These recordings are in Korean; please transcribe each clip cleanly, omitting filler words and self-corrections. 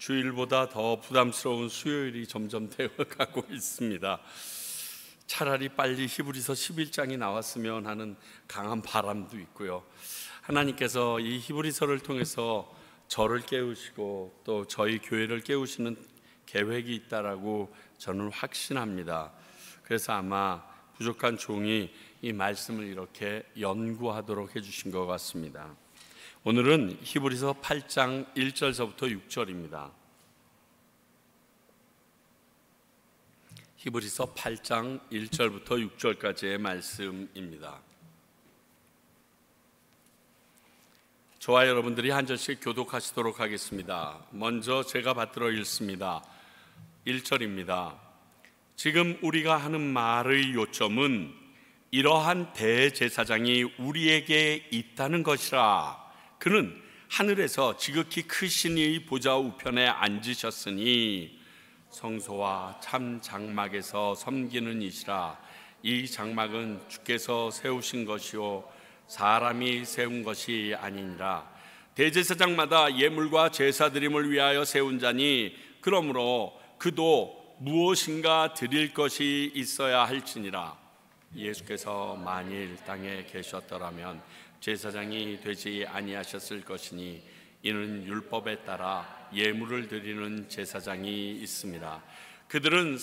주일보다 더 부담스러운 수요일이 점점 되어가고 있습니다. 차라리 빨리 히브리서 11장이 나왔으면 하는 강한 바람도 있고요. 하나님께서 이 히브리서를 통해서 저를 깨우시고 또 저희 교회를 깨우시는 계획이 있다라고 저는 확신합니다. 그래서 아마 부족한 종이 이 말씀을 이렇게 연구하도록 해주신 것 같습니다. 오늘은 히브리서 8장 1절서부터 6절입니다. 히브리서 8장 1절부터 6절까지의 말씀입니다. 저와 여러분들이 한 절씩 교독하시도록 하겠습니다. 먼저 제가 받들어 읽습니다. 1절입니다. 지금 우리가 하는 말의 요점은 이러한 대제사장이 우리에게 있다는 것이라. 그는 하늘에서 지극히 크신 이 보좌 우편에 앉으셨으니 성소와 참 장막에서 섬기는 이시라. 이 장막은 주께서 세우신 것이요 사람이 세운 것이 아니니라. 대제사장마다 예물과 제사 드림을 위하여 세운 자니 그러므로 그도 무엇인가 드릴 것이 있어야 할지니라. 예수께서 만일 땅에 계셨더라면 제사장이 되지 아니하셨을 것이니 이는 율법에 따라 예물을 드리는 제사장이 있습니다. 그들이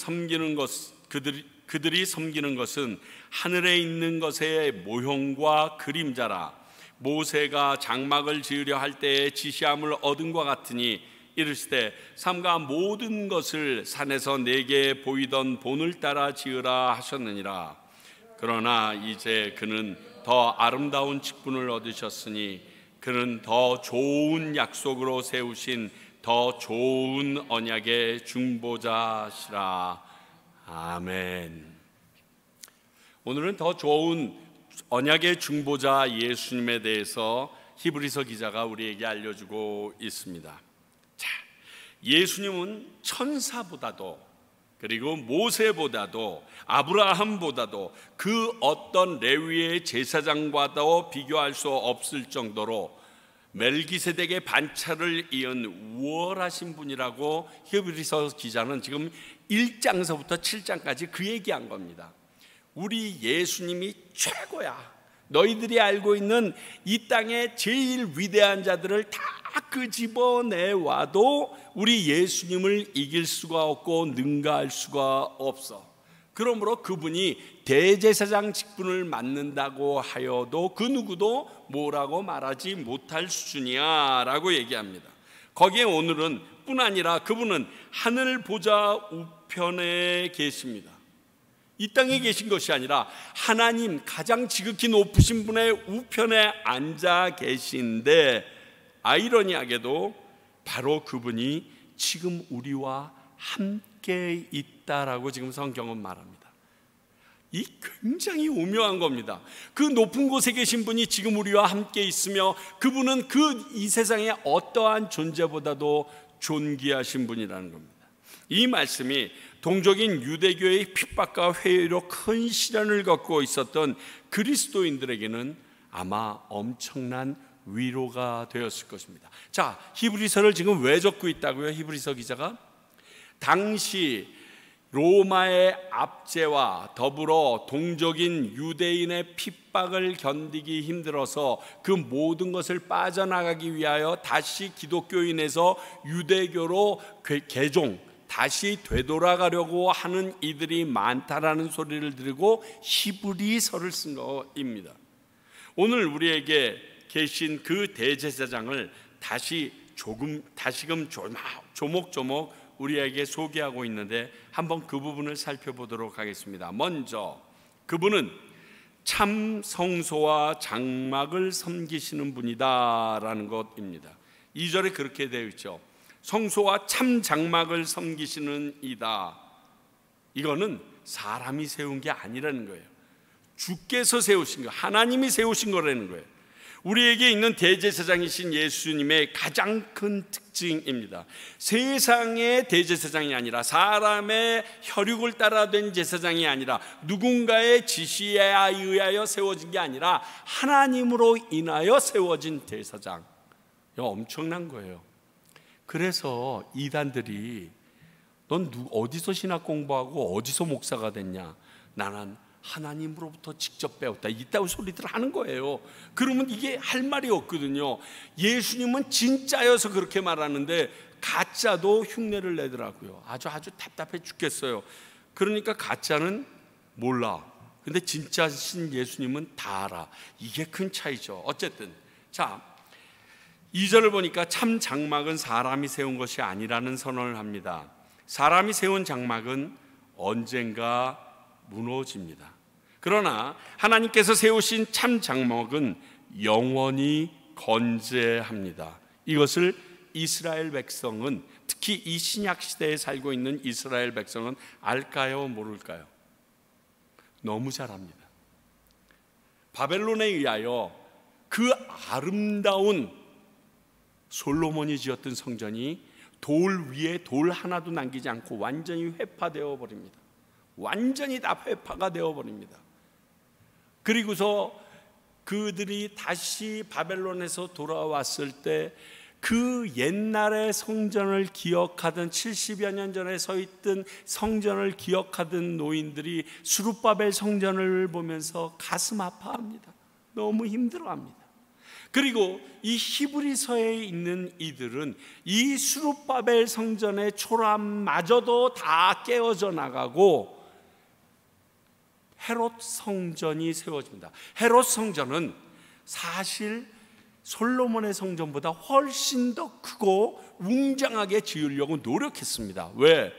섬기는 것은 하늘에 있는 것의 모형과 그림자라. 모세가 장막을 지으려 할 때에 지시함을 얻은과 같으니 이르시되 삼가 모든 것을 산에서 내게 보이던 본을 따라 지으라 하셨느니라. 그러나 이제 그는 더 아름다운 직분을 얻으셨으니 그는 더 좋은 약속으로 세우신 더 좋은 언약의 중보자시라. 아멘. 오늘은 더 좋은 언약의 중보자 예수님에 대해서 히브리서 기자가 우리에게 알려주고 있습니다. 자, 예수님은 천사보다도 그리고 모세보다도 아브라함보다도 그 어떤 레위의 제사장과도 비교할 수 없을 정도로 멜기세덱의 반차를 이은 우월하신 분이라고 히브리서 기자는 지금 1장서부터 7장까지 그 얘기한 겁니다. 우리 예수님이 최고야. 너희들이 알고 있는 이 땅의 제일 위대한 자들을 다 끄집어내와도 우리 예수님을 이길 수가 없고 능가할 수가 없어. 그러므로 그분이 대제사장 직분을 맡는다고 하여도 그 누구도 뭐라고 말하지 못할 수준이야 라고 얘기합니다. 거기에 오늘은 뿐 아니라 그분은 하늘 보좌 우편에 계십니다. 이 땅에 계신 것이 아니라 하나님 가장 지극히 높으신 분의 우편에 앉아 계신데, 아이러니하게도 바로 그분이 지금 우리와 함께 있다라고 지금 성경은 말합니다. 이 굉장히 오묘한 겁니다. 그 높은 곳에 계신 분이 지금 우리와 함께 있으며 그분은 이 세상의 어떠한 존재보다도 존귀하신 분이라는 겁니다. 이 말씀이 동족인 유대교의 핍박과 회의로 큰 시련을 겪고 있었던 그리스도인들에게는 아마 엄청난 위로가 되었을 것입니다. 자, 히브리서를 지금 왜 적고 있다고요? 히브리서 기자가 당시 로마의 압제와 더불어 동족인 유대인의 핍박을 견디기 힘들어서 그 모든 것을 빠져나가기 위하여 다시 기독교인에서 유대교로 개종, 다시 되돌아가려고 하는 이들이 많다라는 소리를 들고 히브리서를 쓴 것입니다. 오늘 우리에게 계신 그 대제사장을 다시금 조목조목 우리에게 소개하고 있는데 한번 그 부분을 살펴보도록 하겠습니다. 먼저 그분은 참 성소와 장막을 섬기시는 분이다라는 것입니다. 2절에 그렇게 되어 있죠. 성소와 참 장막을 섬기시는 이다. 이거는 사람이 세운 게 아니라는 거예요. 주께서 세우신 거, 하나님이 세우신 거라는 거예요. 우리에게 있는 대제사장이신 예수님의 가장 큰 특징입니다. 세상의 대제사장이 아니라 사람의 혈육을 따라 된 제사장이 아니라 누군가의 지시에 의하여 세워진 게 아니라 하나님으로 인하여 세워진 대제사장. 이거 엄청난 거예요. 그래서 이단들이 넌 어디서 신학 공부하고 어디서 목사가 됐냐? 나는 하나님으로부터 직접 배웠다. 이따위 소리들 하는 거예요. 그러면 이게 할 말이 없거든요. 예수님은 진짜여서 그렇게 말하는데 가짜도 흉내를 내더라고요. 아주 답답해 죽겠어요. 그러니까 가짜는 몰라. 근데 진짜신 예수님은 다 알아. 이게 큰 차이죠. 어쨌든 자, 2절을 보니까 참 장막은 사람이 세운 것이 아니라는 선언을 합니다. 사람이 세운 장막은 언젠가 무너집니다. 그러나 하나님께서 세우신 참 장막은 영원히 건재합니다. 이것을 이스라엘 백성은, 특히 이 신약 시대에 살고 있는 이스라엘 백성은 알까요, 모를까요? 너무 잘 압니다. 바벨론에 의하여 그 아름다운 솔로몬이 지었던 성전이 돌 위에 돌 하나도 남기지 않고 완전히 회파되어 버립니다. 완전히 다 회파가 되어 버립니다. 그리고서 그들이 다시 바벨론에서 돌아왔을 때 그 옛날의 성전을 기억하던 70여 년 전에 서 있던 성전을 기억하던 노인들이 스룹바벨 성전을 보면서 가슴 아파합니다. 너무 힘들어합니다. 그리고 이 히브리서에 있는 이들은 이 스룹바벨 성전의 초람마저도 다 깨어져 나가고 헤롯 성전이 세워집니다. 헤롯 성전은 사실 솔로몬의 성전보다 훨씬 더 크고 웅장하게 지으려고 노력했습니다. 왜?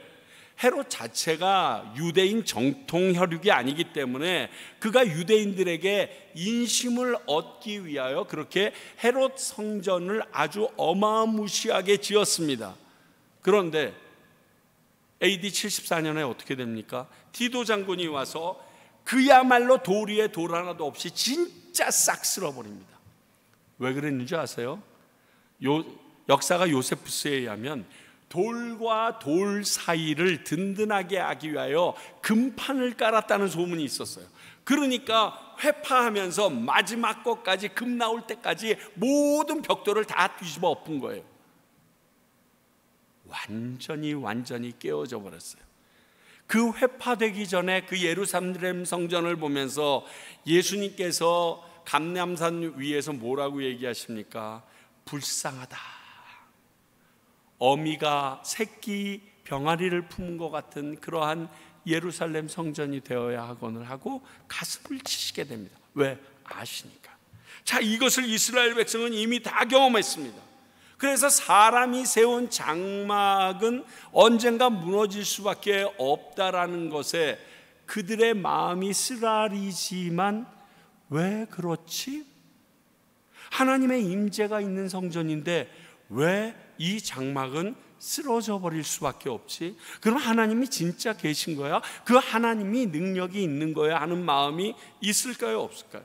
헤롯 자체가 유대인 정통 혈육이 아니기 때문에 그가 유대인들에게 인심을 얻기 위하여 그렇게 헤롯 성전을 아주 어마무시하게 지었습니다. 그런데 AD 74년에 어떻게 됩니까? 디도 장군이 와서 그야말로 돌 위에 돌 하나도 없이 진짜 싹 쓸어버립니다. 왜 그랬는지 아세요? 역사가 요세푸스에 의하면 돌과 돌 사이를 든든하게 하기 위하여 금판을 깔았다는 소문이 있었어요. 그러니까 회파하면서 마지막 것까지 금 나올 때까지 모든 벽돌을 다 뒤집어 엎은 거예요. 완전히 깨어져 버렸어요. 그 회파되기 전에 그 예루살렘 성전을 보면서 예수님께서 감람산 위에서 뭐라고 얘기하십니까? 불쌍하다. 어미가 새끼 병아리를 품은 것 같은 그러한 예루살렘 성전이 되어야 하거늘 하고 가슴을 치시게 됩니다. 왜? 아시니까. 자, 이것을 이스라엘 백성은 이미 다 경험했습니다. 그래서 사람이 세운 장막은 언젠가 무너질 수밖에 없다라는 것에 그들의 마음이 쓰라리지만 왜 그렇지? 하나님의 임재가 있는 성전인데 왜 이 장막은 쓰러져 버릴 수밖에 없지? 그럼 하나님이 진짜 계신 거야? 그 하나님이 능력이 있는 거야? 하는 마음이 있을까요, 없을까요?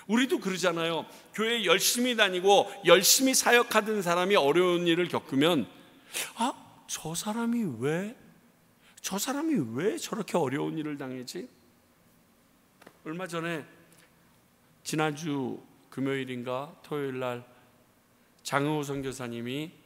우리도 그러잖아요. 교회 열심히 다니고 열심히 사역하던 사람이 어려운 일을 겪으면 저 사람이 왜 저렇게 어려운 일을 당했지? 얼마 전에 지난주 금요일인가 토요일 날 장흥호 선교사님이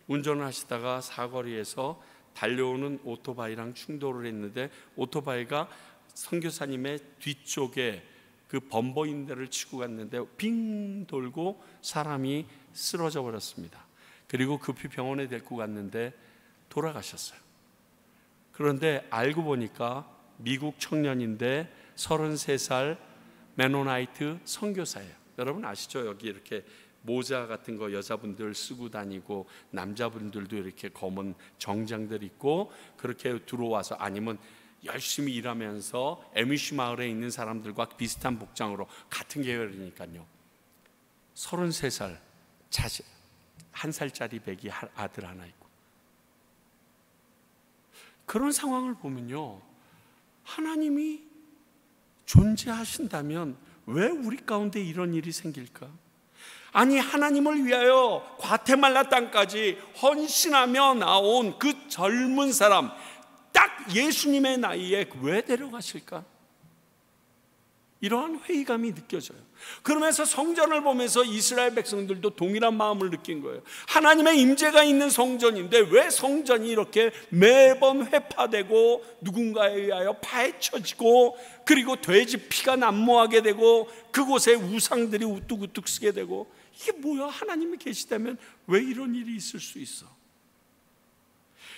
운전을 하시다가 사거리에서 달려오는 오토바이랑 충돌을 했는데 오토바이가 선교사님의 뒤쪽에 그 범버인대를 치고 갔는데 빙 돌고 사람이 쓰러져 버렸습니다. 그리고 급히 병원에 데리고 갔는데 돌아가셨어요. 그런데 알고 보니까 미국 청년인데 33살 메노나이트 선교사예요. 여러분 아시죠? 여기 이렇게 모자 같은 거 여자분들 쓰고 다니고 남자분들도 이렇게 검은 정장들 입고 그렇게 들어와서 아니면 열심히 일하면서 에미시 마을에 있는 사람들과 비슷한 복장으로 같은 계열이니까요. 33살 자식 1살짜리 배기 아들 하나 있고 그런 상황을 보면요, 하나님이 존재하신다면 왜 우리 가운데 이런 일이 생길까? 아니, 하나님을 위하여 과테말라 땅까지 헌신하며 나온 그 젊은 사람, 딱 예수님의 나이에 왜 데려가실까? 이러한 회의감이 느껴져요. 그러면서 성전을 보면서 이스라엘 백성들도 동일한 마음을 느낀 거예요. 하나님의 임재가 있는 성전인데 왜 성전이 이렇게 매번 회파되고 누군가에 의하여 파헤쳐지고, 그리고 돼지 피가 난무하게 되고 그곳에 우상들이 우뚝우뚝 쓰게 되고, 이게 뭐야? 하나님이 계시다면 왜 이런 일이 있을 수 있어?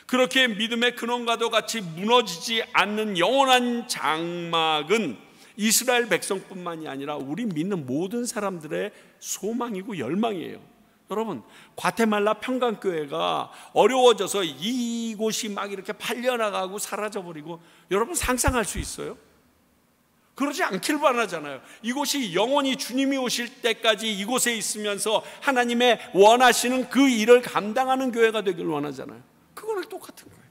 그렇게 믿음의 근원과도 같이 무너지지 않는 영원한 장막은 이스라엘 백성뿐만이 아니라 우리 믿는 모든 사람들의 소망이고 열망이에요. 여러분, 과테말라 평강교회가 어려워져서 이곳이 막 이렇게 팔려나가고 사라져버리고, 여러분 상상할 수 있어요? 그러지 않길 바라잖아요. 이곳이 영원히 주님이 오실 때까지 이곳에 있으면서 하나님의 원하시는 그 일을 감당하는 교회가 되길 원하잖아요. 그거랑 똑같은 거예요.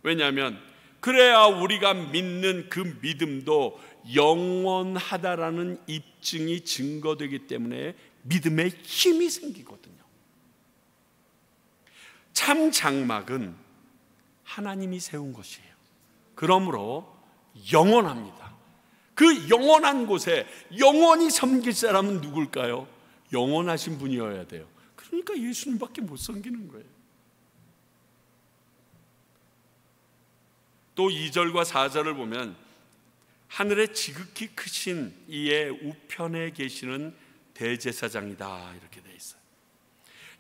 왜냐하면 그래야 우리가 믿는 그 믿음도 영원하다라는 입증이 증거되기 때문에 믿음의 힘이 생기거든요. 참 장막은 하나님이 세운 것이에요. 그러므로 영원합니다. 그 영원한 곳에 영원히 섬길 사람은 누굴까요? 영원하신 분이어야 돼요. 그러니까 예수님밖에 못 섬기는 거예요. 또 2절과 4절을 보면 하늘에 지극히 크신 이의 우편에 계시는 대제사장이다 이렇게 되어 있어요.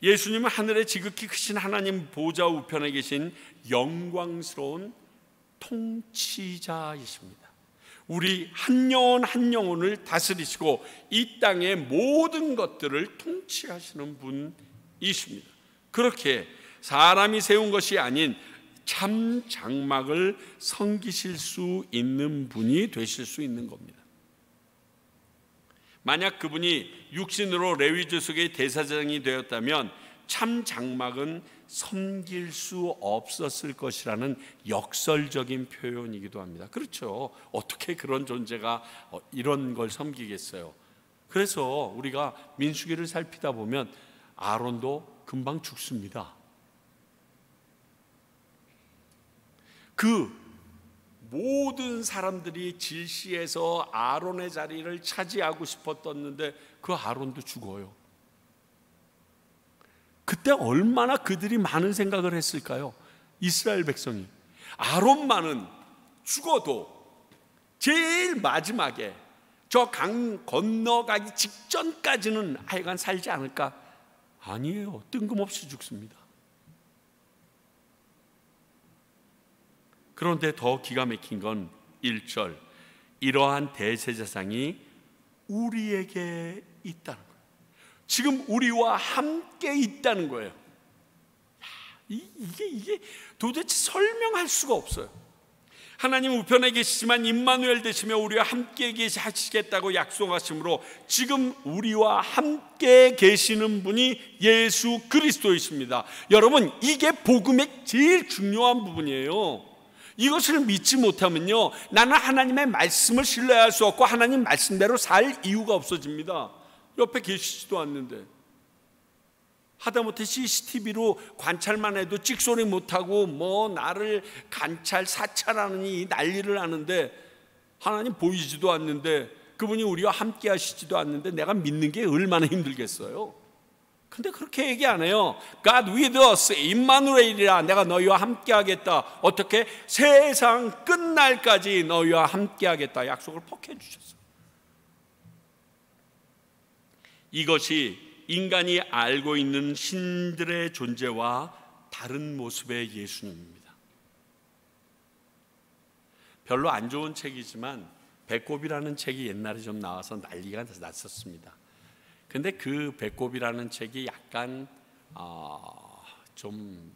예수님은 하늘에 지극히 크신 하나님 보좌 우편에 계신 영광스러운 통치자이십니다. 우리 한 영혼 한 영혼을 다스리시고 이 땅의 모든 것들을 통치하시는 분이십니다. 그렇게 사람이 세운 것이 아닌 참 장막을 섬기실 수 있는 분이 되실 수 있는 겁니다. 만약 그분이 육신으로 레위 족속의 대제사장이 되었다면 참 장막은 섬길 수 없었을 것이라는 역설적인 표현이기도 합니다. 그렇죠. 어떻게 그런 존재가 이런 걸 섬기겠어요? 그래서 우리가 민수기를 살피다 보면 아론도 금방 죽습니다. 그 모든 사람들이 질시해서 아론의 자리를 차지하고 싶었었는데 그 아론도 죽어요. 그때 얼마나 그들이 많은 생각을 했을까요? 이스라엘 백성이. 아론만은 죽어도 제일 마지막에 저 강 건너가기 직전까지는 하여간 살지 않을까? 아니에요. 뜬금없이 죽습니다. 그런데 더 기가 막힌 건 1절, 이러한 대제사장이 우리에게 있다는 거예요. 지금 우리와 함께 있다는 거예요. 이게 도대체 설명할 수가 없어요. 하나님 우편에 계시지만 임마누엘 되시며 우리와 함께 계시겠다고 약속하심으로 지금 우리와 함께 계시는 분이 예수 그리스도이십니다. 여러분, 이게 복음의 제일 중요한 부분이에요. 이것을 믿지 못하면요, 나는 하나님의 말씀을 신뢰할 수 없고 하나님 말씀대로 살 이유가 없어집니다. 옆에 계시지도 않는데, 하다못해 CCTV로 관찰만 해도 찍소리 못하고 뭐 나를 관찰 사찰하느니 난리를 하는데, 하나님 보이지도 않는데 그분이 우리와 함께 하시지도 않는데 내가 믿는 게 얼마나 힘들겠어요. 근데 그렇게 얘기 안 해요. God with us, 임마누엘이라, 내가 너희와 함께 하겠다. 어떻게? 세상 끝날까지 너희와 함께 하겠다 약속을 퍽해 주셨어요. 이것이 인간이 알고 있는 신들의 존재와 다른 모습의 예수님입니다. 별로 안 좋은 책이지만 배꼽이라는 책이 옛날에 좀 나와서 난리가 났었습니다. 근데 그 배꼽이라는 책이 약간 좀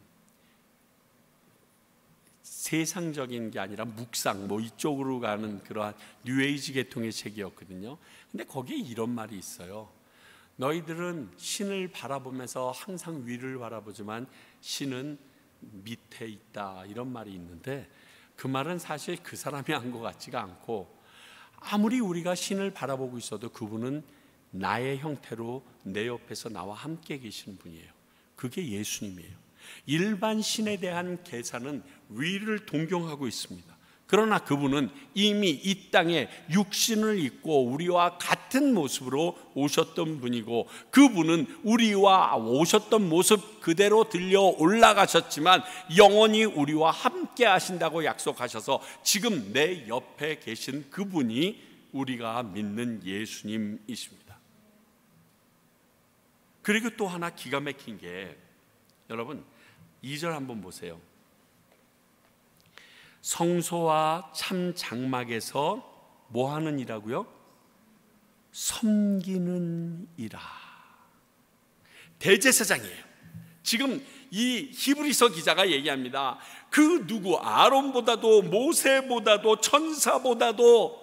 세상적인 게 아니라 묵상 뭐 이쪽으로 가는 그러한 뉴에이지 계통의 책이었거든요. 근데 거기에 이런 말이 있어요. 너희들은 신을 바라보면서 항상 위를 바라보지만 신은 밑에 있다, 이런 말이 있는데, 그 말은 사실 그 사람이 한 것 같지가 않고, 아무리 우리가 신을 바라보고 있어도 그분은 나의 형태로 내 옆에서 나와 함께 계시는 분이에요. 그게 예수님이에요. 일반 신에 대한 계산은 위를 동경하고 있습니다. 그러나 그분은 이미 이 땅에 육신을 입고 우리와 같은 모습으로 오셨던 분이고, 그분은 우리와 오셨던 모습 그대로 들려 올라가셨지만 영원히 우리와 함께 하신다고 약속하셔서 지금 내 옆에 계신 그분이 우리가 믿는 예수님이십니다. 그리고 또 하나 기가 막힌 게, 여러분 2절 한번 보세요. 성소와 참 장막에서 뭐 하는 이라고요? 섬기는 이라. 대제사장이에요. 지금 이 히브리서 기자가 얘기합니다. 그 누구, 아론보다도 모세보다도 천사보다도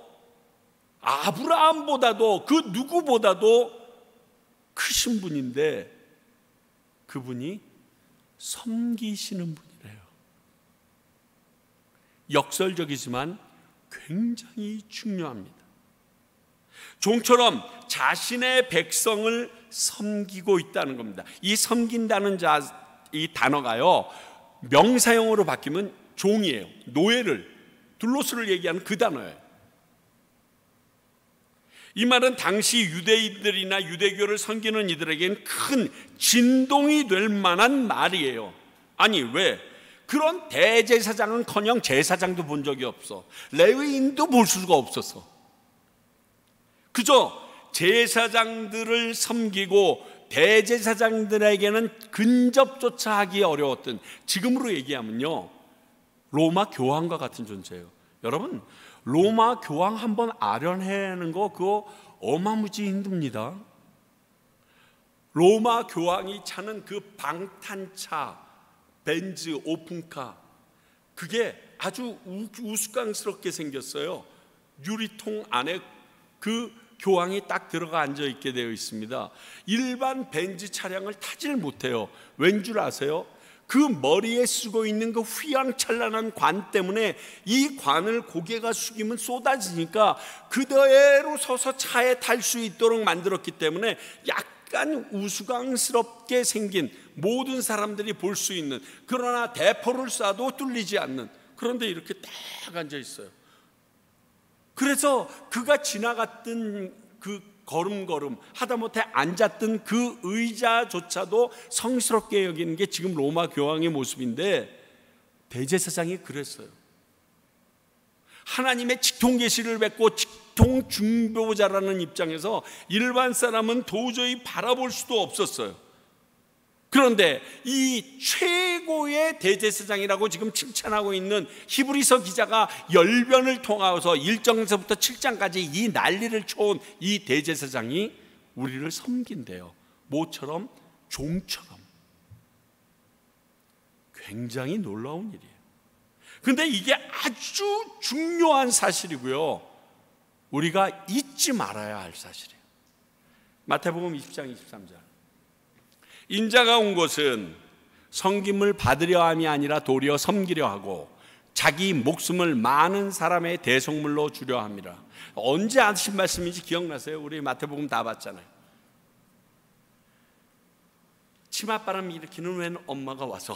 아브라함보다도 그 누구보다도 크신 분인데 그분이 섬기시는 분이래요. 역설적이지만 굉장히 중요합니다. 종처럼 자신의 백성을 섬기고 있다는 겁니다. 이 섬긴다는 이 단어가요, 명사형으로 바뀌면 종이에요. 노예를, 둘로스를 얘기하는 그 단어예요. 이 말은 당시 유대인들이나 유대교를 섬기는 이들에겐 큰 진동이 될 만한 말이에요. 아니 왜? 그런 대제사장은커녕 제사장도 본 적이 없어. 레위인도 볼 수가 없었어. 그저 제사장들을 섬기고 대제사장들에게는 근접조차 하기 어려웠던, 지금으로 얘기하면요, 로마 교황과 같은 존재예요. 여러분, 로마 교황 한번 아련해내는 거 그거 어마무지 힘듭니다. 로마 교황이 차는 그 방탄차, 벤츠 오픈카, 그게 아주 우스꽝스럽게 생겼어요. 유리통 안에 그 교황이 딱 들어가 앉아 있게 되어 있습니다. 일반 벤츠 차량을 타질 못해요. 왠 줄 아세요? 그 머리에 쓰고 있는 그 휘황찬란한 관 때문에 이 관을 고개가 숙이면 쏟아지니까 그대로 서서 차에 탈 수 있도록 만들었기 때문에 약간 우스꽝스럽게 생긴, 모든 사람들이 볼 수 있는, 그러나 대포를 쏴도 뚫리지 않는, 그런데 이렇게 딱 앉아 있어요. 그래서 그가 지나갔던 그 걸음걸음, 하다못해 앉았던 그 의자조차도 성스럽게 여기는 게 지금 로마 교황의 모습인데, 대제사장이 그랬어요. 하나님의 직통 계시를 뵙고 직통 중보자라는 입장에서 일반 사람은 도저히 바라볼 수도 없었어요. 그런데 이 최고의 대제사장이라고 지금 칭찬하고 있는 히브리서 기자가 열변을 통하여서 1장에서부터 7장까지 이 난리를 쳐온 이 대제사장이 우리를 섬긴대요. 뭐처럼? 종처럼. 굉장히 놀라운 일이에요. 그런데 이게 아주 중요한 사실이고요, 우리가 잊지 말아야 할 사실이에요. 마태복음 20장 23절. 인자가 온 것은 섬김을 받으려 함이 아니라 도리어 섬기려 하고 자기 목숨을 많은 사람의 대속물로 주려 함이라. 언제 하신 말씀인지 기억나세요? 우리 마태복음 다 봤잖아요. 치맛바람 일으키는 웬 엄마가 와서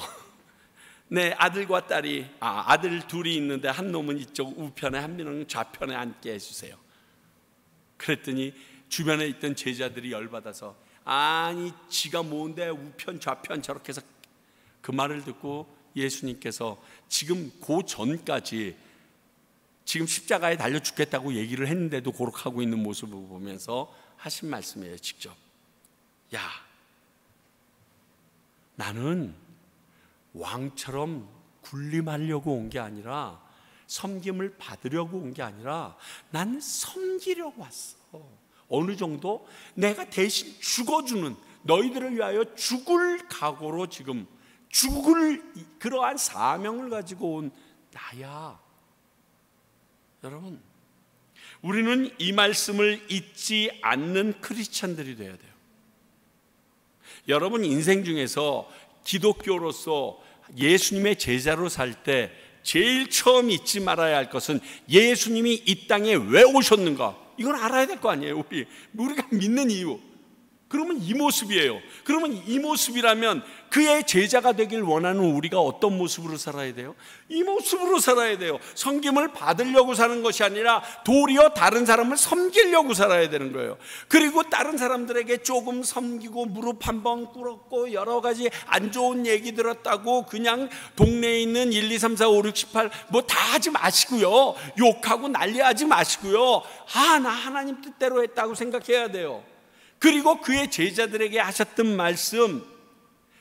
내 아들과 딸이, 아들 둘이 있는데 한 놈은 이쪽 우편에 한 명은 좌편에 앉게 해주세요. 그랬더니 주변에 있던 제자들이 열받아서, 아니 지가 뭔데 우편 좌편 저렇게 해서, 그 말을 듣고 예수님께서 지금 그 전까지 지금 십자가에 달려 죽겠다고 얘기를 했는데도 고록하고 있는 모습을 보면서 하신 말씀이에요. 직접, 야, 나는 왕처럼 군림하려고 온 게 아니라, 섬김을 받으려고 온 게 아니라 나는 섬기려고 왔어. 어느 정도? 내가 대신 죽어주는, 너희들을 위하여 죽을 각오로 지금 죽을 그러한 사명을 가지고 온 나야. 여러분, 우리는 이 말씀을 잊지 않는 크리스찬들이 되어야 돼요. 여러분 인생 중에서 기독교로서 예수님의 제자로 살 때 제일 처음 잊지 말아야 할 것은 예수님이 이 땅에 왜 오셨는가, 이건 알아야 될 거 아니에요. 우리가 믿는 이유. 그러면 이 모습이에요. 그러면 이 모습이라면 그의 제자가 되길 원하는 우리가 어떤 모습으로 살아야 돼요? 이 모습으로 살아야 돼요. 섬김을 받으려고 사는 것이 아니라 도리어 다른 사람을 섬기려고 살아야 되는 거예요. 그리고 다른 사람들에게 조금 섬기고 무릎 한번 꿇었고 여러 가지 안 좋은 얘기 들었다고 그냥 동네에 있는 1, 2, 3, 4, 5, 6, 18 뭐 다 하지 마시고요. 욕하고 난리하지 마시고요. 나 하나님 뜻대로 했다고 생각해야 돼요. 그리고 그의 제자들에게 하셨던 말씀,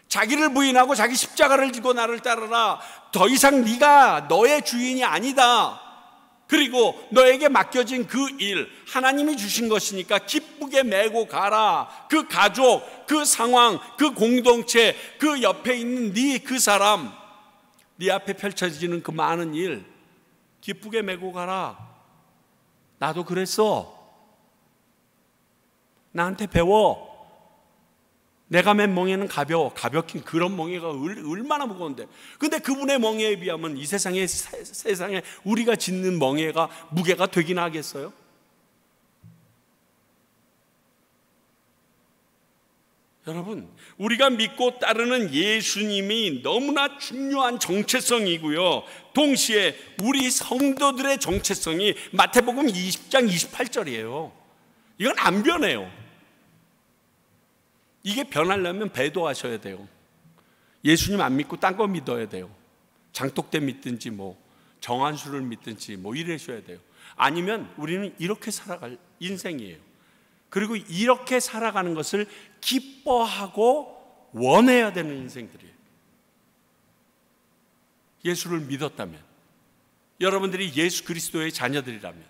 자기를 부인하고 자기 십자가를 지고 나를 따르라. 더 이상 네가 너의 주인이 아니다. 그리고 너에게 맡겨진 그 일, 하나님이 주신 것이니까 기쁘게 메고 가라. 그 가족, 그 상황, 그 공동체, 그 옆에 있는 네 그 사람, 네 앞에 펼쳐지는 그 많은 일 기쁘게 메고 가라. 나도 그랬어. 나한테 배워. 내가 맨 멍에는 가벼워. 가볍긴 그런 멍에가 얼마나 무거운데. 근데 그분의 멍에에 비하면 이 세상에 우리가 짓는 멍에가 무게가 되긴 하겠어요? 여러분, 우리가 믿고 따르는 예수님이 너무나 중요한 정체성이고요. 동시에 우리 성도들의 정체성이 마태복음 20장 28절이에요. 이건 안 변해요. 이게 변하려면 배도하셔야 돼요. 예수님 안 믿고 딴 거 믿어야 돼요. 장독대 믿든지 뭐 정한수를 믿든지 뭐 이러셔야 돼요. 아니면 우리는 이렇게 살아갈 인생이에요. 그리고 이렇게 살아가는 것을 기뻐하고 원해야 되는 인생들이에요. 예수를 믿었다면, 여러분들이 예수 그리스도의 자녀들이라면,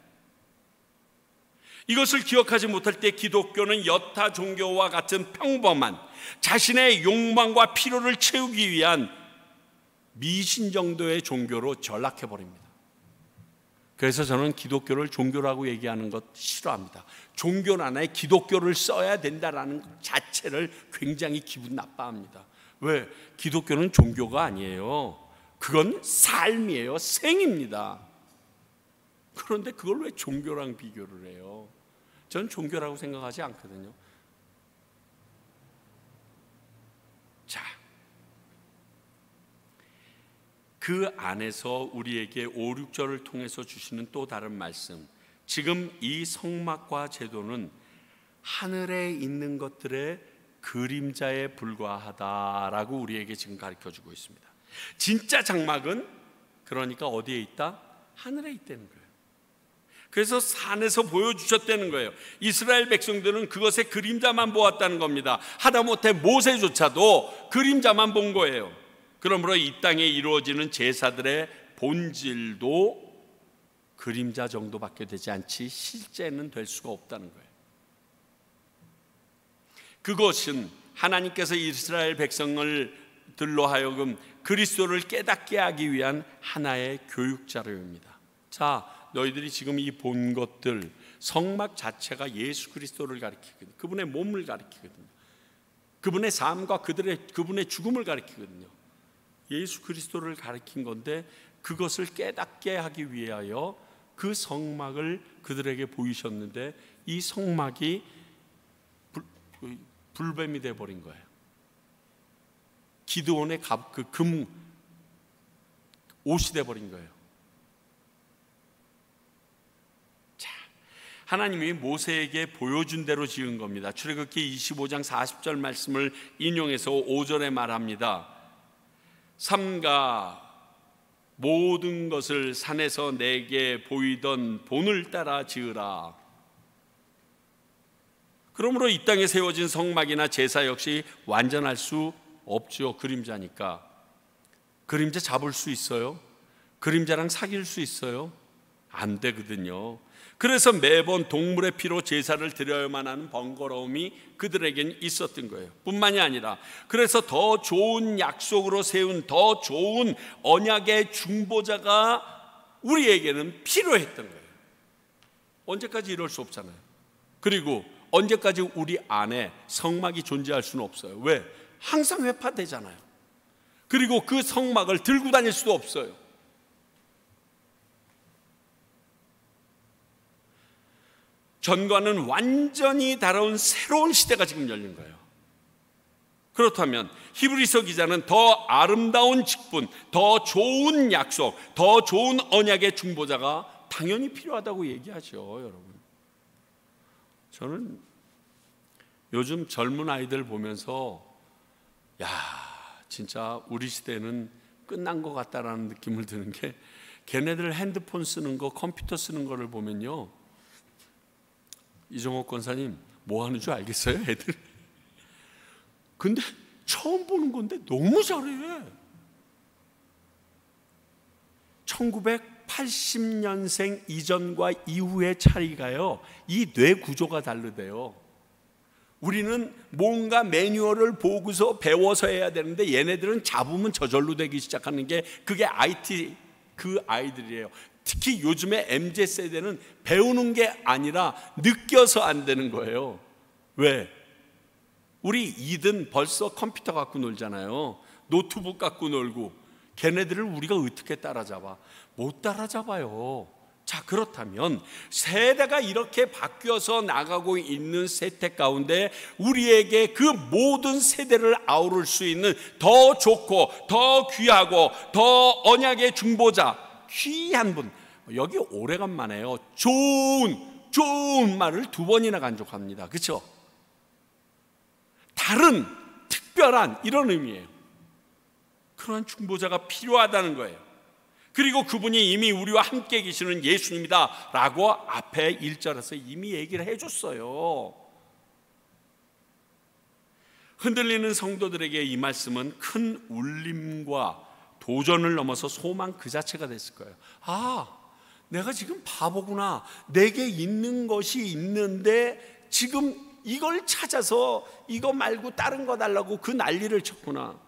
이것을 기억하지 못할 때 기독교는 여타 종교와 같은 평범한 자신의 욕망과 필요를 채우기 위한 미신 정도의 종교로 전락해버립니다. 그래서 저는 기독교를 종교라고 얘기하는 것 싫어합니다. 종교란에 기독교를 써야 된다는 것 자체를 굉장히 기분 나빠합니다. 왜? 기독교는 종교가 아니에요. 그건 삶이에요. 생입니다. 그런데 그걸 왜 종교랑 비교를 해요? 저는 종교라고 생각하지 않거든요. 자, 그 안에서 우리에게 5, 6절을 통해서 주시는 또 다른 말씀, 지금 이 성막과 제도는 하늘에 있는 것들의 그림자에 불과하다라고 우리에게 지금 가르쳐주고 있습니다. 진짜 장막은 그러니까 어디에 있다? 하늘에 있다는 거예요. 그래서 산에서 보여주셨다는 거예요. 이스라엘 백성들은 그것의 그림자만 보았다는 겁니다. 하다못해 모세조차도 그림자만 본 거예요. 그러므로 이 땅에 이루어지는 제사들의 본질도 그림자 정도밖에 되지 않지 실제는 될 수가 없다는 거예요. 그것은 하나님께서 이스라엘 백성들로 하여금 그리스도를 깨닫게 하기 위한 하나의 교육 자료입니다. 자, 너희들이 지금 이 본 것들, 성막 자체가 예수 그리스도를 가리키거든요. 그분의 몸을 가리키거든요. 그분의 삶과 그분의 죽음을 가리키거든요. 예수 그리스도를 가리킨 건데 그것을 깨닫게 하기 위하여 그 성막을 그들에게 보이셨는데 이 성막이 불뱀이 되어버린 거예요. 기드온의 그 금 옷이 되어버린 거예요. 하나님이 모세에게 보여준 대로 지은 겁니다. 출애굽기 25장 40절 말씀을 인용해서 5절에 말합니다. 삼가 모든 것을 산에서 내게 보이던 본을 따라 지으라. 그러므로 이 땅에 세워진 성막이나 제사 역시 완전할 수 없죠. 그림자니까. 그림자 잡을 수 있어요? 그림자랑 사귈 수 있어요? 안 되거든요. 그래서 매번 동물의 피로 제사를 드려야만 하는 번거로움이 그들에겐 있었던 거예요. 뿐만이 아니라 그래서 더 좋은 약속으로 세운 더 좋은 언약의 중보자가 우리에게는 필요했던 거예요. 언제까지 이럴 수 없잖아요. 그리고 언제까지 우리 안에 성막이 존재할 수는 없어요. 왜? 항상 회파되잖아요. 그리고 그 성막을 들고 다닐 수도 없어요. 전과는 완전히 다른 새로운 시대가 지금 열린 거예요. 그렇다면 히브리서 기자는 더 아름다운 직분, 더 좋은 약속, 더 좋은 언약의 중보자가 당연히 필요하다고 얘기하죠. 여러분, 저는 요즘 젊은 아이들 보면서 야, 진짜 우리 시대는 끝난 것 같다라는 느낌을 드는 게, 걔네들 핸드폰 쓰는 거, 컴퓨터 쓰는 거를 보면요, 이종옥 권사님 뭐 하는 줄 알겠어요, 애들? 근데 처음 보는 건데 너무 잘해. 1980년생 이전과 이후의 차이가요, 이 뇌 구조가 다르대요. 우리는 뭔가 매뉴얼을 보고서 배워서 해야 되는데, 얘네들은 잡으면 저절로 되기 시작하는 게 그게 IT 그 아이들이에요. 특히 요즘에 MZ세대는 배우는 게 아니라 느껴서 안 되는 거예요. 왜? 우리 이든 벌써 컴퓨터 갖고 놀잖아요. 노트북 갖고 놀고. 걔네들을 우리가 어떻게 따라잡아? 못 따라잡아요. 자, 그렇다면 세대가 이렇게 바뀌어서 나가고 있는 세태 가운데 우리에게 그 모든 세대를 아우를 수 있는 더 좋고 더 귀하고 더 언약의 중보자, 귀한 분, 여기 오래간만에요, 좋은 말을 두 번이나 간족합니다. 그렇죠? 다른 특별한 이런 의미예요. 그런 중보자가 필요하다는 거예요. 그리고 그분이 이미 우리와 함께 계시는 예수님이다 라고 앞에 1절에서 이미 얘기를 해줬어요. 흔들리는 성도들에게 이 말씀은 큰 울림과 도전을 넘어서 소망 그 자체가 됐을 거예요. 아, 내가 지금 바보구나. 내게 있는 것이 있는데 지금 이걸 찾아서 이거 말고 다른 거 달라고 그 난리를 쳤구나.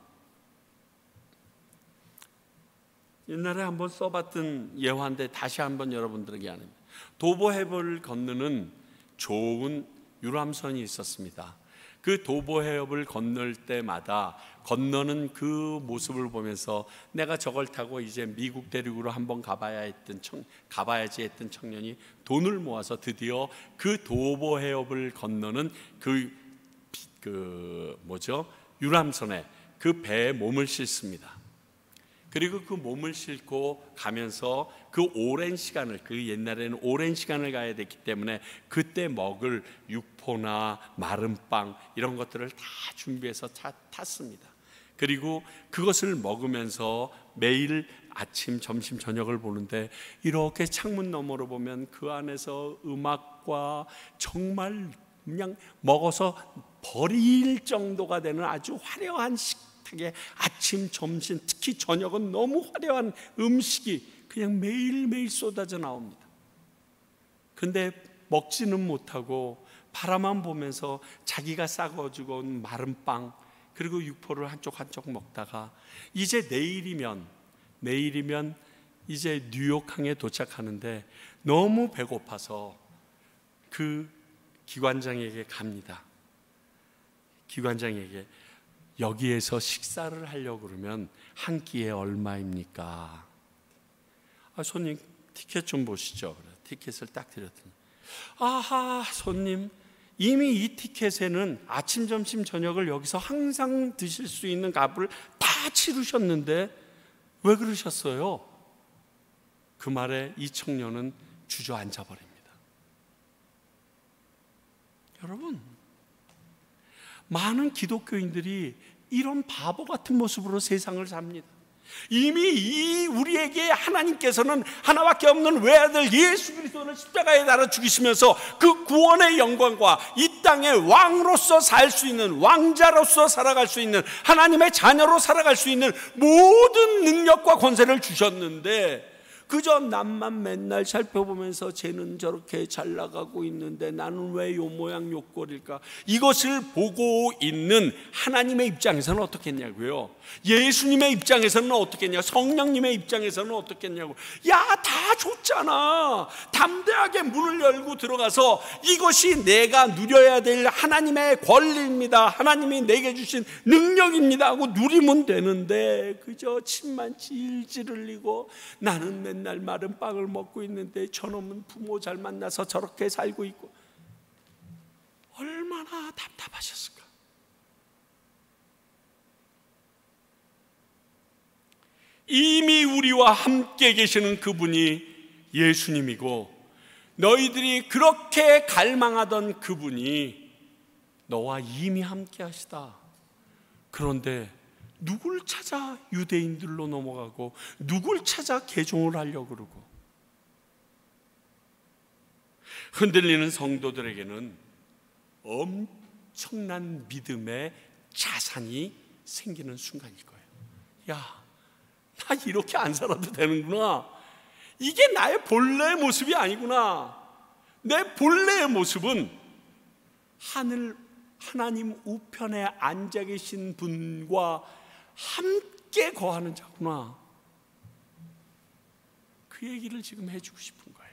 옛날에 한번 써봤던 예화인데 다시 한번 여러분들에게 합니다. 도보해협을 건너는 좋은 유람선이 있었습니다. 그 도보해협을 건널 때마다 건너는 그 모습을 보면서 내가 저걸 타고 이제 미국 대륙으로 한번 가봐야지 했던 청년이 돈을 모아서 드디어 그 도보해협을 건너는 유람선에 그 배에 몸을 싣습니다. 그리고 그 몸을 싣고 가면서 그 오랜 시간을, 그 옛날에는 오랜 시간을 가야 됐기 때문에 그때 먹을 육포나 마른 빵 이런 것들을 다 준비해서 탔습니다. 그리고 그것을 먹으면서 매일 아침, 점심, 저녁을 보는데 이렇게 창문 너머로 보면 그 안에서 음악과 정말 그냥 먹어서 버릴 정도가 되는 아주 화려한 식탁에 아침, 점심, 특히 저녁은 너무 화려한 음식이 그냥 매일매일 쏟아져 나옵니다. 근데 먹지는 못하고 바라만 보면서 자기가 싸가지고 온 마른 빵 그리고 육포를 한쪽 먹다가 이제 내일이면 이제 뉴욕항에 도착하는데 너무 배고파서 그 기관장에게 갑니다. 기관장에게 여기에서 식사를 하려고 그러면 한 끼에 얼마입니까? 손님 티켓 좀 보시죠. 티켓을 딱 드렸더니 아하, 손님 이미 이 티켓에는 아침, 점심, 저녁을 여기서 항상 드실 수 있는 값을 다 치르셨는데 왜 그러셨어요? 그 말에 이 청년은 주저앉아 버립니다. 여러분, 많은 기독교인들이 이런 바보 같은 모습으로 세상을 삽니다. 이미 우리에게 하나님께서는 하나밖에 없는 외아들 예수 그리스도를 십자가에 달아 죽이시면서 그 구원의 영광과 이 땅의 왕으로서 살 수 있는, 왕자로서 살아갈 수 있는, 하나님의 자녀로 살아갈 수 있는 모든 능력과 권세를 주셨는데 그저 남만 맨날 살펴보면서 쟤는 저렇게 잘 나가고 있는데 나는 왜 요 모양 요 꼴일까? 이것을 보고 있는 하나님의 입장에서는 어떻겠냐고요? 예수님의 입장에서는 어떻겠냐? 성령님의 입장에서는 어떻겠냐고? 야, 다 줬잖아. 담대하게 문을 열고 들어가서 이것이 내가 누려야 될 하나님의 권리입니다. 하나님이 내게 주신 능력입니다 하고 누리면 되는데 그저 침만 질질 흘리고 나는 맨날 마른 빵을 먹고 있는데 저놈은 부모 잘 만나서 저렇게 살고 있고 얼마나 답답하셨을까? 이미 우리와 함께 계시는 그분이 예수님이고, 너희들이 그렇게 갈망하던 그분이 너와 이미 함께 하시다. 그런데 누굴 찾아 유대인들로 넘어가고 누굴 찾아 개종을 하려고 그러고, 흔들리는 성도들에게는 엄청난 믿음의 자산이 생기는 순간일 거예요. 야, 나 이렇게 안 살아도 되는구나. 이게 나의 본래의 모습이 아니구나. 내 본래의 모습은 하나님 우편에 앉아 계신 분과 함께 거하는 자구나. 그 얘기를 지금 해주고 싶은 거예요.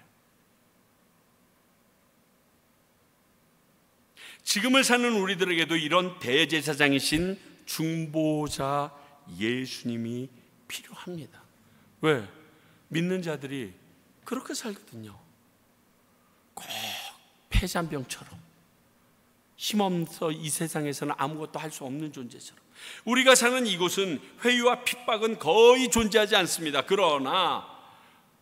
지금을 사는 우리들에게도 이런 대제사장이신 중보자 예수님이 필요합니다. 왜? 믿는 자들이 그렇게 살거든요. 꼭 폐잔병처럼, 힘없어 이 세상에서는 아무것도 할 수 없는 존재처럼. 우리가 사는 이곳은 회유와 핍박은 거의 존재하지 않습니다. 그러나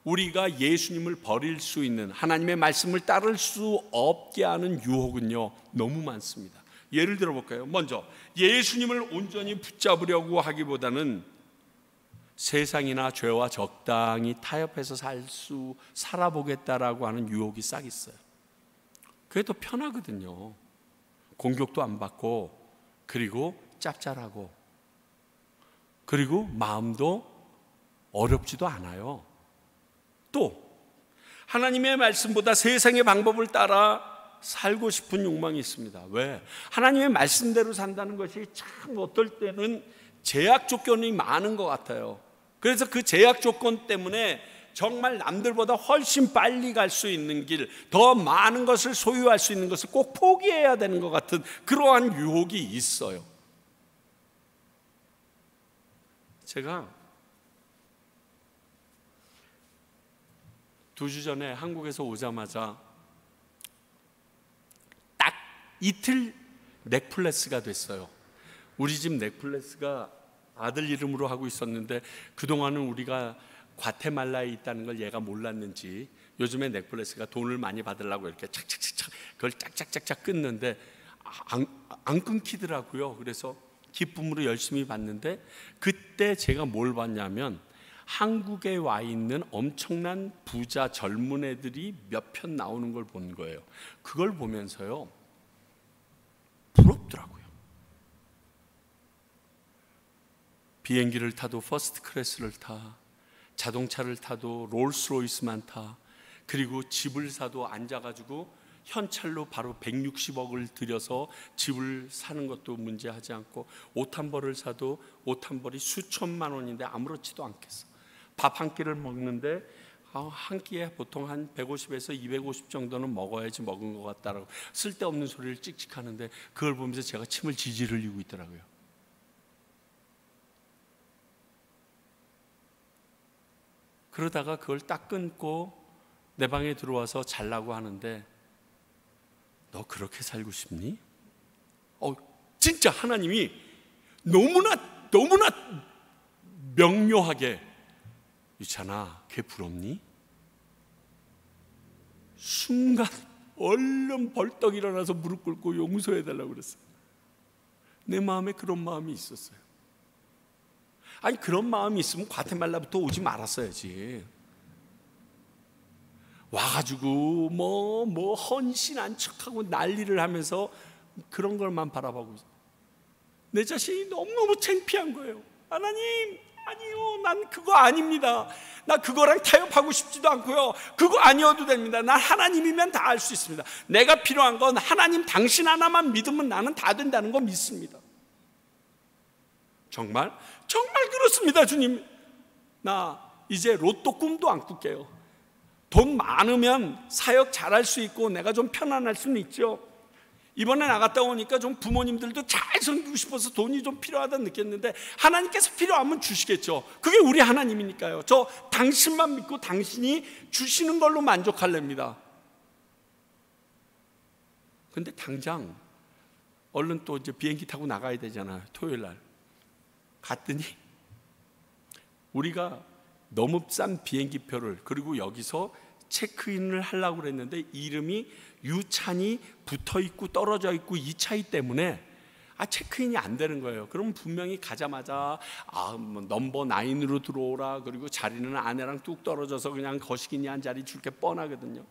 우리가 예수님을 버릴 수 있는, 하나님의 말씀을 따를 수 없게 하는 유혹은요, 너무 많습니다. 예를 들어 볼까요? 먼저 예수님을 온전히 붙잡으려고 하기보다는 세상이나 죄와 적당히 타협해서 살아보겠다라고 하는 유혹이 싹 있어요. 그게 더 편하거든요. 공격도 안 받고, 그리고 짭짤하고, 그리고 마음도 어렵지도 않아요. 또 하나님의 말씀보다 세상의 방법을 따라 살고 싶은 욕망이 있습니다. 왜? 하나님의 말씀대로 산다는 것이 참 어떨 때는 제약 조건이 많은 것 같아요. 그래서 그 제약 조건 때문에 정말 남들보다 훨씬 빨리 갈 수 있는 길, 더 많은 것을 소유할 수 있는 것을 꼭 포기해야 되는 것 같은 그러한 유혹이 있어요. 제가 2주 전에 한국에서 오자마자 딱 이틀 넷플릭스가 됐어요. 우리 집 넷플릭스가 아들 이름으로 하고 있었는데, 그동안은 우리가 과테말라에 있다는 걸 얘가 몰랐는지 요즘에 넷플릭스가 돈을 많이 받으려고 이렇게 착착착착 그걸 짝짝짝짝 끊는데 안 끊기더라고요. 그래서 기쁨으로 열심히 봤는데, 그때 제가 뭘 봤냐면 한국에 와 있는 엄청난 부자 젊은 애들이 몇 편 나오는 걸 본 거예요. 그걸 보면서요, 부럽더라고요. 비행기를 타도 퍼스트 클래스를 타, 자동차를 타도 롤스로이스만 타, 그리고 집을 사도 앉아가지고 현찰로 바로 160억을 들여서 집을 사는 것도 문제하지 않고, 옷 한 벌을 사도 옷 한 벌이 수천만 원인데 아무렇지도 않겠어. 밥 한 끼를 먹는데 한 끼에 보통 한 150에서 250 정도는 먹어야지 먹은 것 같다라고 쓸데없는 소리를 찍찍하는데, 그걸 보면서 제가 침을 지질 흘리고 있더라고요. 그러다가 그걸 딱 끊고 내 방에 들어와서 자려고 하는데, 너 그렇게 살고 싶니? 진짜 하나님이 너무나 명료하게, 유찬아, 걔 부럽니? 순간 얼른 벌떡 일어나서 무릎 꿇고 용서해달라고 그랬어요. 내 마음에 그런 마음이 있었어요. 아니, 그런 마음이 있으면 과테말라부터 오지 말았어야지. 와가지고 뭐 헌신한 척하고 난리를 하면서 그런 걸만 바라보고 있어요. 내 자신이 너무너무 창피한 거예요. 하나님, 아니요, 난 그거 아닙니다. 나 그거랑 타협하고 싶지도 않고요. 그거 아니어도 됩니다. 난 하나님이면 다 할 수 있습니다. 내가 필요한 건 하나님 당신 하나만 믿으면 나는 다 된다는 거 믿습니다. 정말 그렇습니다. 주님, 나 이제 로또 꿈도 안 꿀게요. 돈 많으면 사역 잘할 수 있고 내가 좀 편안할 수는 있죠. 이번에 나갔다 오니까 좀 부모님들도 잘 섬기고 싶어서 돈이 좀 필요하다 느꼈는데, 하나님께서 필요하면 주시겠죠. 그게 우리 하나님이니까요. 저 당신만 믿고 당신이 주시는 걸로 만족할랍니다. 근데 당장 얼른 또 이제 비행기 타고 나가야 되잖아요. 토요일 날 갔더니 우리가 너무 싼 비행기 표를, 그리고 여기서 체크인을 하려고 그랬는데 이름이 유찬이 붙어 있고 떨어져 있고 이 차이 때문에 체크인이 안 되는 거예요. 그럼 분명히 가자마자 뭐 넘버 9으로 들어오라, 그리고 자리는 아내랑 뚝 떨어져서 그냥 거시기니 한 자리 줄게 뻔하거든요.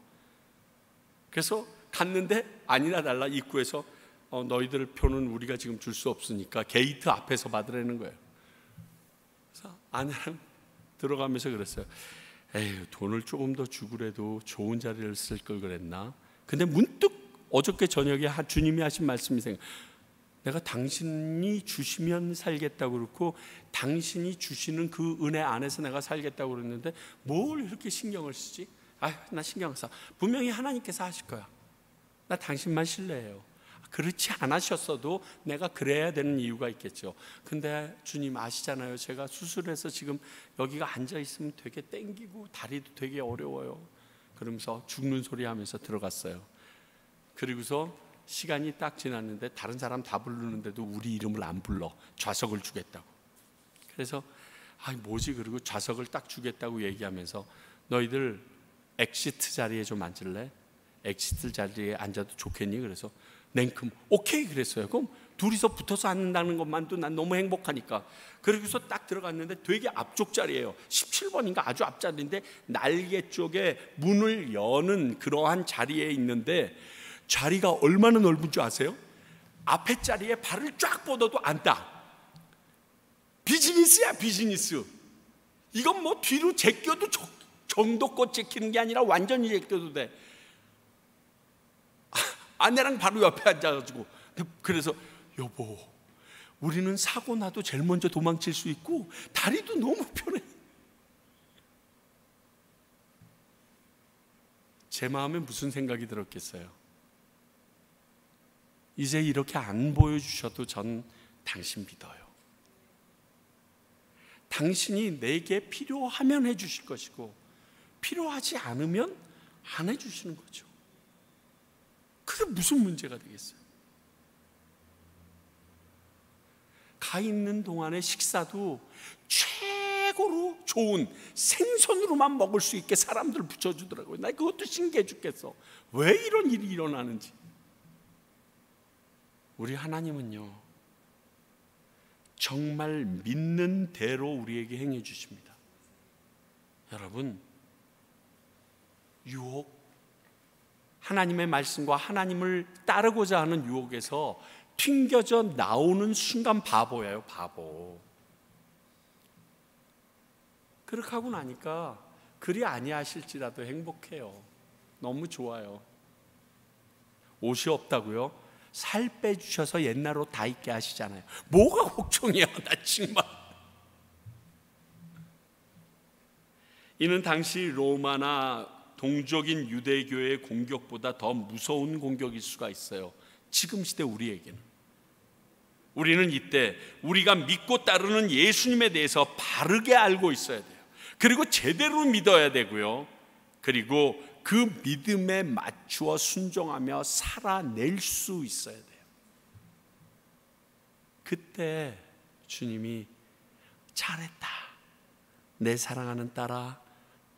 그래서 갔는데 아니나 달라 입구에서 너희들 표는 우리가 지금 줄 수 없으니까 게이트 앞에서 받으라는 거예요. 그래서 아내랑 들어가면서 그랬어요. 에휴, 돈을 조금 더 주고라도 좋은 자리를 쓸 걸 그랬나. 근데 문득 어저께 저녁에 주님이 하신 말씀이 생각. 내가 당신이 주시면 살겠다고 그렇고 당신이 주시는 그 은혜 안에서 내가 살겠다고 그랬는데 뭘 이렇게 신경을 쓰지? 나 신경 써. 분명히 하나님께서 하실 거야. 나 당신만 신뢰해요. 그렇지 않으셨어도 내가 그래야 되는 이유가 있겠죠. 근데 주님 아시잖아요. 제가 수술해서 지금 여기가 앉아 있으면 되게 땡기고 다리도 되게 어려워요. 그러면서 죽는 소리 하면서 들어갔어요. 그리고서 시간이 딱 지났는데 다른 사람 다 부르는데도 우리 이름을 안 불러. 좌석을 주겠다고. 그래서 뭐지? 그리고 좌석을 딱 주겠다고 얘기하면서 너희들 엑시트 자리에 좀 앉을래? 엑시트 자리에 앉아도 좋겠니? 그래서 냉큼 오케이 그랬어요. 그럼 둘이서 붙어서 앉는다는 것만도 난 너무 행복하니까. 그러고서 딱 들어갔는데 되게 앞쪽 자리예요. 17번인가 아주 앞자리인데 날개 쪽에 문을 여는 그러한 자리에 있는데 자리가 얼마나 넓은 줄 아세요? 앞에 자리에 발을 쫙 뻗어도 앉다. 비즈니스야 비즈니스. 이건 뭐 뒤로 제껴도 정도껏 제끼는 게 아니라 완전히 제껴도 돼. 아내랑 바로 옆에 앉아가지고 그래서 여보 우리는 사고 나도 제일 먼저 도망칠 수 있고 다리도 너무 편해. 제 마음에 무슨 생각이 들었겠어요? 이제 이렇게 안 보여주셔도 전 당신 믿어요. 당신이 내게 필요하면 해주실 것이고 필요하지 않으면 안 해주시는 거죠. 그게 무슨 문제가 되겠어요? 가 있는 동안의 식사도 최고로 좋은 생선으로만 먹을 수 있게 사람들 붙여주더라고요. 나 그것도 신기해 죽겠어. 왜 이런 일이 일어나는지. 우리 하나님은요 정말 믿는 대로 우리에게 행해 주십니다. 여러분, 유혹, 하나님의 말씀과 하나님을 따르고자 하는 유혹에서 튕겨져 나오는 순간 바보예요. 바보. 그렇게 하고 나니까 그리 아니하실지라도 행복해요. 너무 좋아요. 옷이 없다고요? 살 빼주셔서 옛날 옷 다 입게 하시잖아요. 뭐가 걱정이야 나 정말. 이는 당시 로마나 동족인 유대교의 공격보다 더 무서운 공격일 수가 있어요. 지금 시대 우리에게는. 우리는 이때 우리가 믿고 따르는 예수님에 대해서 바르게 알고 있어야 돼요. 그리고 제대로 믿어야 되고요. 그리고 그 믿음에 맞추어 순종하며 살아낼 수 있어야 돼요. 그때 주님이 잘했다. 내 사랑하는 딸아,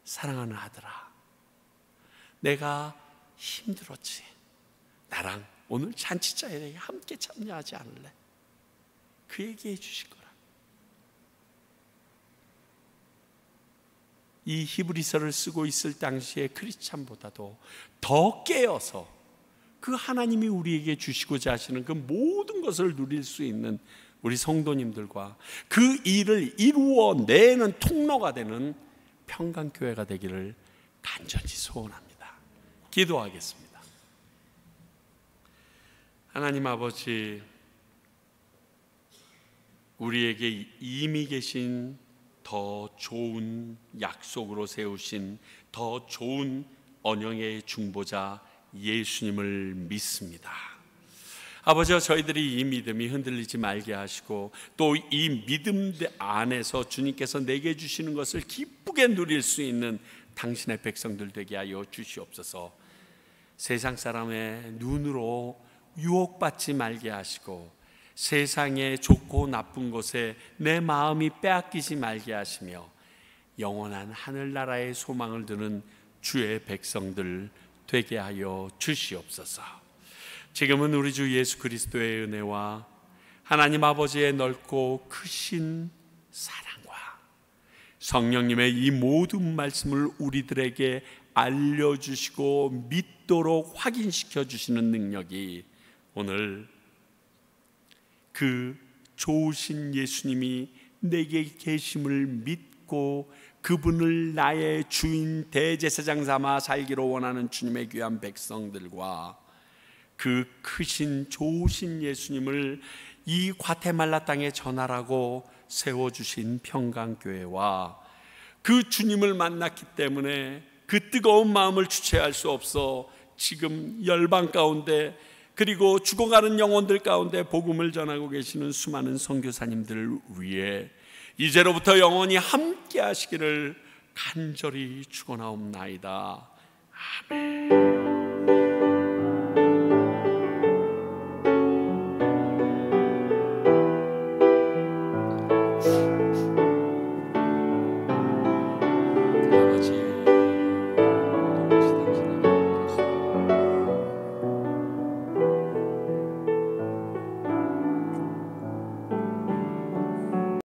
사랑하는 아들아. 내가 힘들었지. 나랑 오늘 잔치자에 함께 참여하지 않을래? 그 얘기해 주실 거라. 이 히브리서를 쓰고 있을 당시에 크리스찬보다도 더 깨어서 그 하나님이 우리에게 주시고자 하시는 그 모든 것을 누릴 수 있는 우리 성도님들과 그 일을 이루어내는 통로가 되는 평강교회가 되기를 간절히 소원합니다. 기도하겠습니다. 하나님 아버지, 우리에게 이미 계신 더 좋은 약속으로 세우신 더 좋은 언영의 중보자 예수님을 믿습니다. 아버지와 저희들이 이 믿음이 흔들리지 말게 하시고 또 이 믿음 안에서 주님께서 내게 주시는 것을 기쁘게 누릴 수 있는 당신의 백성들 되게 하여 주시옵소서. 세상 사람의 눈으로 유혹받지 말게 하시고 세상의 좋고 나쁜 것에 내 마음이 빼앗기지 말게 하시며 영원한 하늘나라의 소망을 두는 주의 백성들 되게 하여 주시옵소서. 지금은 우리 주 예수 그리스도의 은혜와 하나님 아버지의 넓고 크신 사랑과 성령님의 이 모든 말씀을 우리들에게 알려주시고 믿도록 확인시켜 주시는 능력이 오늘 그 좋으신 예수님이 내게 계심을 믿고 그분을 나의 주인 대제사장 삼아 살기로 원하는 주님의 귀한 백성들과 그 크신 좋으신 예수님을 이 과테말라 땅에 전하라고 세워주신 평강교회와 그 주님을 만났기 때문에 그 뜨거운 마음을 주체할 수 없어 지금 열방 가운데 그리고 죽어가는 영혼들 가운데 복음을 전하고 계시는 수많은 선교사님들을 위해 이제로부터 영원히 함께 하시기를 간절히 축원하옵나이다. 아멘. 아버지, 모든 것이 당신의